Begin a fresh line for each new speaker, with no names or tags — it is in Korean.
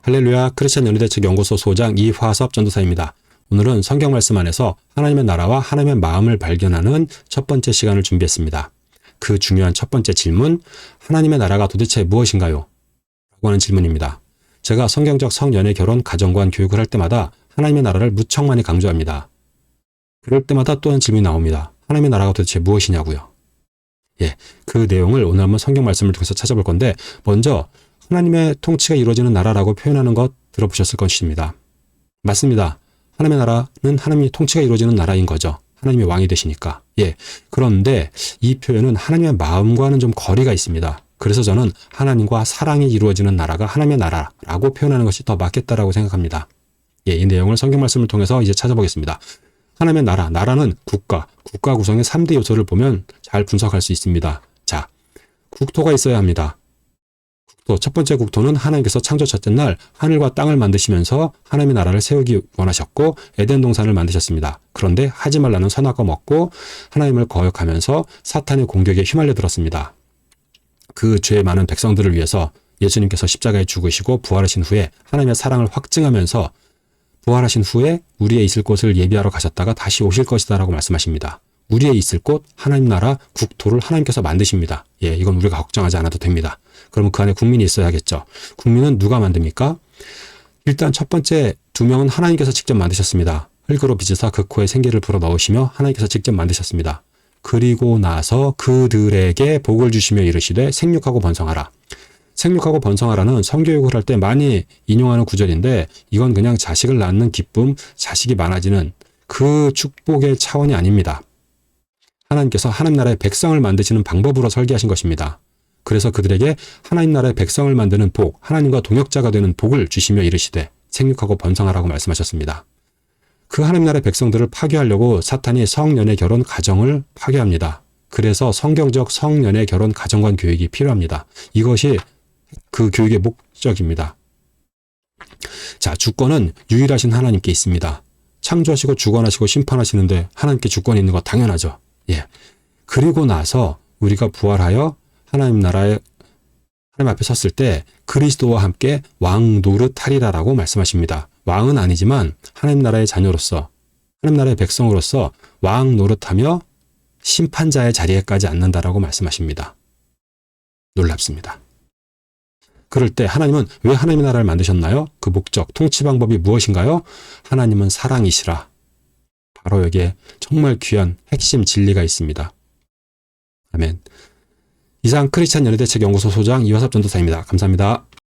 할렐루야, 크리스천 연희대책 연구소 소장 이화섭 전도사입니다. 오늘은 성경 말씀 안에서 하나님의 나라와 하나님의 마음을 발견하는 첫 번째 시간을 준비했습니다. 그 중요한 첫 번째 질문, 하나님의 나라가 도대체 무엇인가요? 라고 하는 질문입니다. 제가 성경적 성연애 결혼 가정관 교육을 할 때마다 하나님의 나라를 무척 많이 강조합니다. 그럴 때마다 또 한 질문이 나옵니다. 하나님의 나라가 도대체 무엇이냐고요? 그 내용을 오늘 한번 성경 말씀을 통해서 찾아볼 건데, 먼저 하나님의 통치가 이루어지는 나라라고 표현하는 것 들어보셨을 것입니다. 맞습니다. 하나님의 나라는 하나님의 통치가 이루어지는 나라인 거죠. 하나님이 왕이 되시니까. 그런데 이 표현은 하나님의 마음과는 좀 거리가 있습니다. 그래서 저는 하나님과 사랑이 이루어지는 나라가 하나님의 나라라고 표현하는 것이 더 맞겠다라고 생각합니다. 이 내용을 성경 말씀을 통해서 이제 찾아보겠습니다. 하나님의 나라, 나라는 국가 구성의 3대 요소를 보면 잘 분석할 수 있습니다. 자, 국토가 있어야 합니다. 첫 번째 국토는 하나님께서 창조 첫째 날 하늘과 땅을 만드시면서 하나님의 나라를 세우기 원하셨고 에덴 동산을 만드셨습니다. 그런데 하지 말라는 선악과 먹고 하나님을 거역하면서 사탄의 공격에 휘말려 들었습니다. 그 죄 많은 백성들을 위해서 예수님께서 십자가에 죽으시고 부활하신 후에 하나님의 사랑을 확증하면서 부활하신 후에 우리의 있을 곳을 예비하러 가셨다가 다시 오실 것이다 라고 말씀하십니다. 우리의 있을 곳, 하나님 나라, 국토를 하나님께서 만드십니다. 이건 우리가 걱정하지 않아도 됩니다. 그러면 그 안에 국민이 있어야겠죠. 국민은 누가 만듭니까? 일단 첫 번째 2명은 하나님께서 직접 만드셨습니다. 흙으로 빚으사 그 코에 생기를 불어넣으시며 하나님께서 직접 만드셨습니다. 그리고 나서 그들에게 복을 주시며 이르시되 생육하고 번성하라. 생육하고 번성하라는 성교육을 할 때 많이 인용하는 구절인데, 이건 그냥 자식을 낳는 기쁨, 자식이 많아지는 그 축복의 차원이 아닙니다. 하나님께서 하나님 나라의 백성을 만드시는 방법으로 설계하신 것입니다. 그래서 그들에게 하나님 나라의 백성을 만드는 복, 하나님과 동역자가 되는 복을 주시며 이르시되 생육하고 번성하라고 말씀하셨습니다. 그 하나님 나라의 백성들을 파괴하려고 사탄이 성연애 결혼 가정을 파괴합니다. 그래서 성경적 성연애 결혼 가정관 교육이 필요합니다. 이것이 그 교육의 목적입니다. 자, 주권은 유일하신 하나님께 있습니다. 창조하시고 주관하시고 심판하시는데 하나님께 주권이 있는 거 당연하죠. 그리고 나서 우리가 부활하여 하나님 나라에 하나님 앞에 섰을 때 그리스도와 함께 왕 노릇하리라라고 말씀하십니다. 왕은 아니지만 하나님 나라의 자녀로서, 하나님 나라의 백성으로서 왕 노릇하며 심판자의 자리에까지 앉는다라고 말씀하십니다. 놀랍습니다. 그럴 때 하나님은 왜 하나님의 나라를 만드셨나요? 그 목적, 통치 방법이 무엇인가요? 하나님은 사랑이시라. 바로 여기에 정말 귀한 핵심 진리가 있습니다. 아멘. 이상 크리스천 연희대책 연구소 소장 이화섭 전도사입니다. 감사합니다.